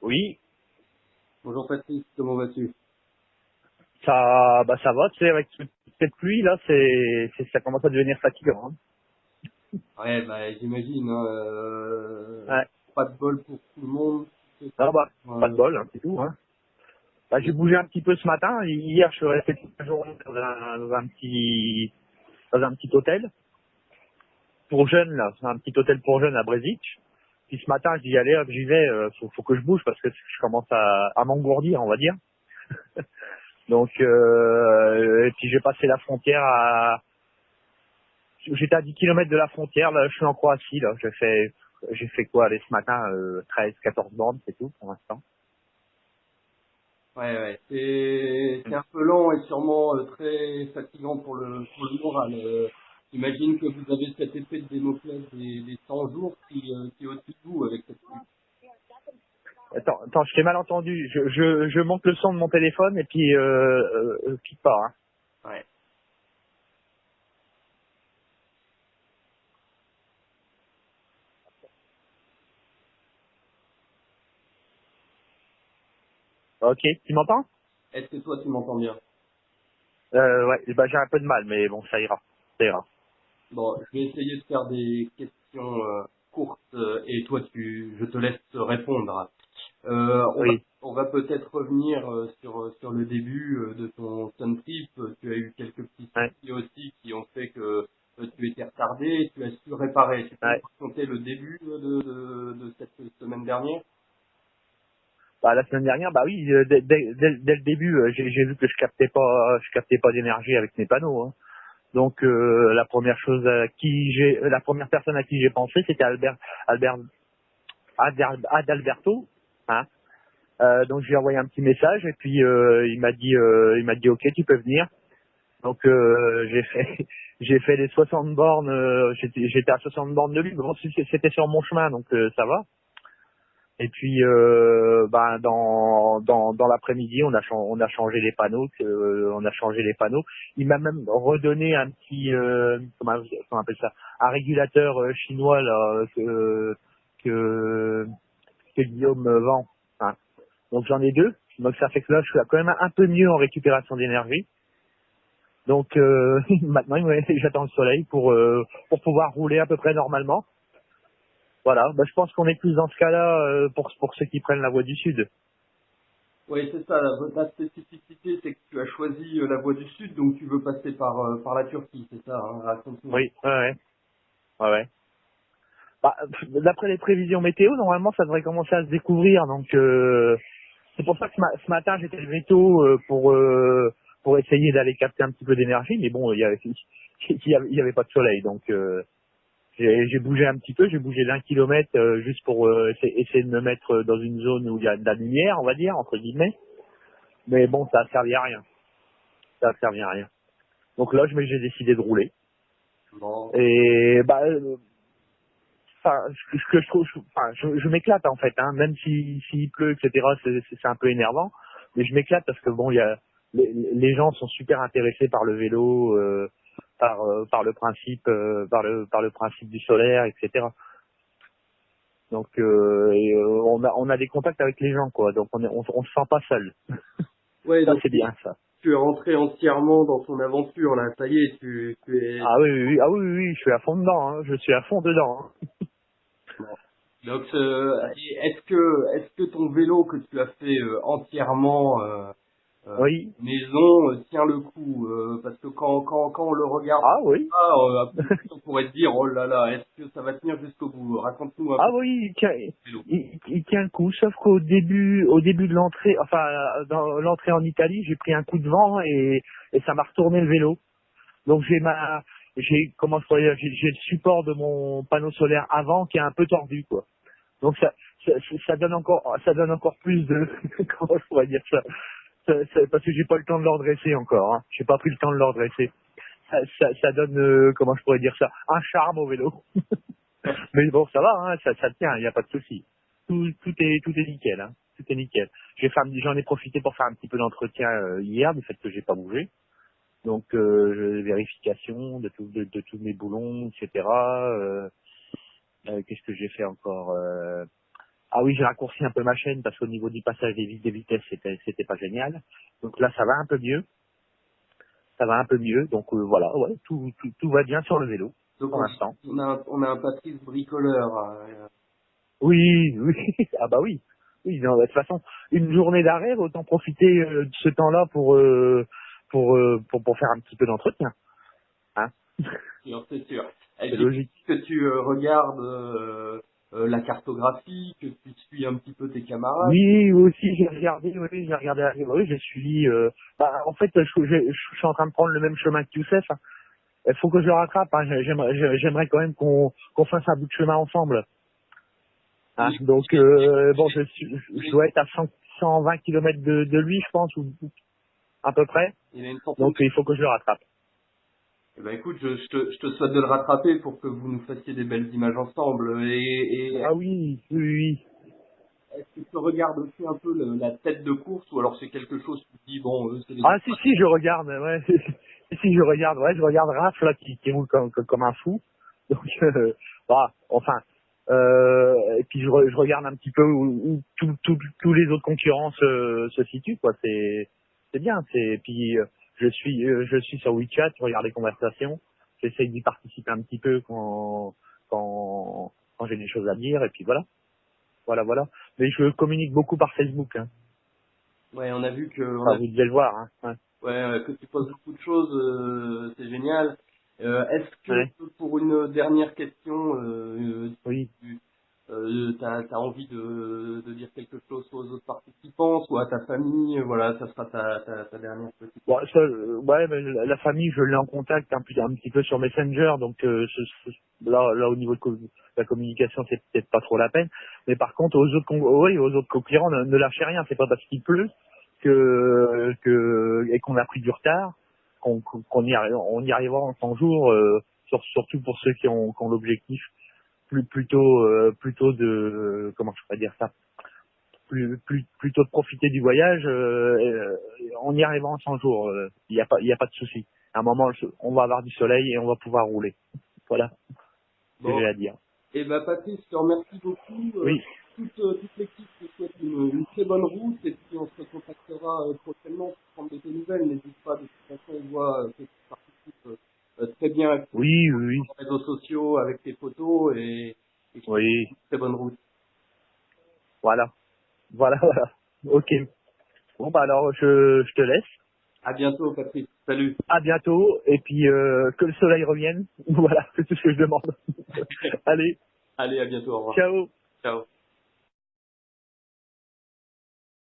Oui, Bonjour Patrice, comment vas-tu? ça va, tu sais, avec cette pluie là, ça commence à devenir fatigant. Ouais, bah j'imagine, hein, Hein. Ouais. pas de bol pour tout le monde. Non, bah, pas de Euh, bol, hein, c'est tout. Hein. Bah, j'ai bougé un petit peu ce matin. Hier, je suis resté toute la journée dans un petit hôtel pour jeunes là, un petit hôtel pour jeunes à Brezic. Puis ce matin, je dis allez, hop, j'y vais. Faut que je bouge parce que je commence à m'engourdir, on va dire. Donc, et puis j'ai passé la frontière j'étais à 10 kilomètres de la frontière, là, je suis en Croatie, là. J'ai fait quoi, aller ce matin, 13, 14 bornes, c'est tout, pour l'instant. ouais, c'est un peu long et sûrement très fatigant pour le moral. J'imagine que vous avez cette épée de Démoclès des 100 jours qui est au-dessus de vous avec cette pluie. Attends, je t'ai mal entendu. Je monte le son de mon téléphone et puis, quitte pas, hein. Ouais. Ok, tu m'entends? Est-ce que toi tu m'entends bien? Ouais, bah, j'ai un peu de mal, mais bon, ça ira. Ça ira. Bon, je vais essayer de faire des questions courtes et toi je te laisse répondre. Oui. On va peut-être revenir sur le début de ton sun trip. Tu as eu quelques petits Ouais, soucis aussi qui ont fait que tu étais retardé et tu as su réparer. Tu peux nous ouais. raconter le début de cette semaine dernière? Bah, la semaine dernière, bah oui, dès le début, j'ai vu que je captais pas d'énergie avec mes panneaux, hein. Donc la première personne à qui j'ai pensé, c'était Albert Adalberto, hein. Donc je lui ai envoyé un petit message et puis il m'a dit ok, tu peux venir. Donc j'ai fait j'ai fait les 60 bornes, j'étais à 60 bornes de lui, mais bon c'était sur mon chemin donc ça va. Et puis ben dans l'après-midi on a changé les panneaux, on a changé les panneaux. Il m'a même redonné un petit comment on appelle ça, un régulateur chinois là que que Guillaume vend, hein. Donc j'en ai deux. Donc ça fait que là je suis quand même un peu mieux en récupération d'énergie. Donc maintenant j'attends le soleil pour pouvoir rouler à peu près normalement. Voilà, bah, je pense qu'on est plus dans ce cas-là pour ceux qui prennent la voie du sud. Oui, c'est ça. Ta spécificité, c'est que tu as choisi la voie du sud, donc tu veux passer par la Turquie, c'est ça, hein, raconte-nous. Oui, ouais. Bah, d'après les prévisions météo, normalement ça devrait commencer à se découvrir. Donc c'est pour ça que ce matin j'étais levé tôt pour essayer d'aller capter un petit peu d'énergie, mais bon il y avait pas de soleil, donc j'ai bougé un petit peu, j'ai bougé d'1 kilomètre juste pour essayer de me mettre dans une zone où il y a de la lumière, on va dire entre guillemets. Mais bon, ça a servi à rien. Ça a servi à rien. Donc là, j'ai décidé de rouler. Bon, Et bah, enfin, ce que je trouve, je m'éclate en fait, hein, même s'il pleut, etc. C'est un peu énervant, mais je m'éclate parce que bon, il y a les gens sont super intéressés par le vélo, par le principe, par le principe du solaire, etc. Donc on a des contacts avec les gens quoi, donc on se sent pas seul. ouais, Ça donc c'est bien ça. tu es rentré entièrement dans ton aventure là. Ça y est, tu es. Ah oui, ah oui, je suis à fond dedans, hein, je suis à fond dedans, hein. Bon. Donc, Ouais. et est-ce que ton vélo que tu as fait entièrement Oui, maison tient le coup parce que quand on le regarde, ah oui. à première vue, on pourrait se dire oh là là, est-ce que ça va tenir jusqu'au bout? Raconte-nous un Ah peu oui, le vélo. il tient le coup, sauf au début de l'entrée, enfin dans l'entrée en Italie, j'ai pris un coup de vent et ça m'a retourné le vélo. Donc comment je pourrais dire, j'ai le support de mon panneau solaire avant qui est un peu tordu quoi. Donc ça, ça donne encore plus de comment je pourrais dire ça, parce que j'ai pas le temps de le redresser encore, hein. J'ai pas pris le temps de le redresser. Ça donne comment je pourrais dire ça, un charme au vélo. Mais bon, ça va, hein, ça tient, il n'y a pas de souci. Tout est nickel, hein. Tout est nickel. J'en ai profité pour faire un petit peu d'entretien hier, du fait que j'ai pas bougé. Donc vérification de tous mes boulons, etc. Qu'est-ce que j'ai fait encore Ah oui, j'ai raccourci un peu ma chaîne parce qu'au niveau du passage des vitesses, c'était pas génial. Donc là, ça va un peu mieux. Ça va un peu mieux. Donc voilà, ouais, tout va bien sur le vélo Donc pour l'instant. on a un Patrice bricoleur. Oui, oui, ah bah oui. Oui, non, de toute façon, une journée d'arrêt, autant profiter de ce temps-là pour faire un petit peu d'entretien. Hein, C'est sûr. Et c'est j'ai vu logique. que tu regardes la cartographie, que tu suis un petit peu tes camarades. Oui, aussi, j'ai regardé, oui, j'ai suivi, en fait, je suis en train de prendre le même chemin que Youssef. Hein. Il faut que je le rattrape, hein. J'aimerais quand même qu'on fasse un bout de chemin ensemble. Hein. Il, Donc, il- bon, je dois être à 120 km de lui, je pense, ou à peu près. il a une centaine Donc, de... il faut que je le rattrape. Eh ben écoute, je te souhaite de le rattraper pour que vous nous fassiez des belles images ensemble. Et Ah oui, oui, oui. est-ce que tu regardes aussi un peu la tête de course ou alors c'est quelque chose qui te dit, bon, eux, c'est les... Ah si, je regarde, ouais. Si, je regarde, ouais, je regarde Raph, là, qui roule comme un fou. Donc, voilà, enfin, et puis je regarde un petit peu où tous les autres concurrents se situent, quoi. C'est bien, et puis je suis sur WeChat, je regarde les conversations, j'essaye d'y participer un petit peu quand j'ai des choses à dire, et puis voilà. Mais je communique beaucoup par Facebook, hein. Ouais, on a vu que, Enfin, vous devez le voir, hein. Ouais. que tu poses beaucoup de choses, c'est génial. Est-ce que Ouais. pour une dernière question, Oui. t'as envie de dire quelque chose aux autres participants, soit à ta famille, voilà, ça sera ta dernière petite Bon, question. ça, ouais, mais la famille, je l'ai en contact un petit peu sur Messenger, donc là au niveau de la communication, c'est peut-être pas trop la peine. Mais par contre, oui, aux autres concurrents, ne lâchez rien. C'est pas parce qu'il pleut et qu'on a pris du retard on y arrivera en 100 jours. Surtout pour ceux qui ont l'objectif plutôt de comment je pourrais dire ça, plutôt de profiter du voyage, on y arrivera en 100 jours. Il y a pas de souci. À un moment, on va avoir du soleil et on va pouvoir rouler. Voilà ce que Bon, j'ai à dire. et ben Patrice, je te remercie beaucoup. Oui, Toute l'équipe te souhaite une très bonne route et puis on se recontactera prochainement pour prendre de tes nouvelles. N'hésite pas, de toute façon, on voit que tu participes très bien activement oui, oui, oui, sur les réseaux sociaux avec tes photos et je te souhaite oui. une très bonne route. Voilà, voilà. Ok. Bon bah alors je te laisse. À bientôt, Patrice. Salut. À bientôt et puis que le soleil revienne. Voilà, c'est tout ce que je demande. Allez, Allez, à bientôt. Au revoir. ciao. Ciao.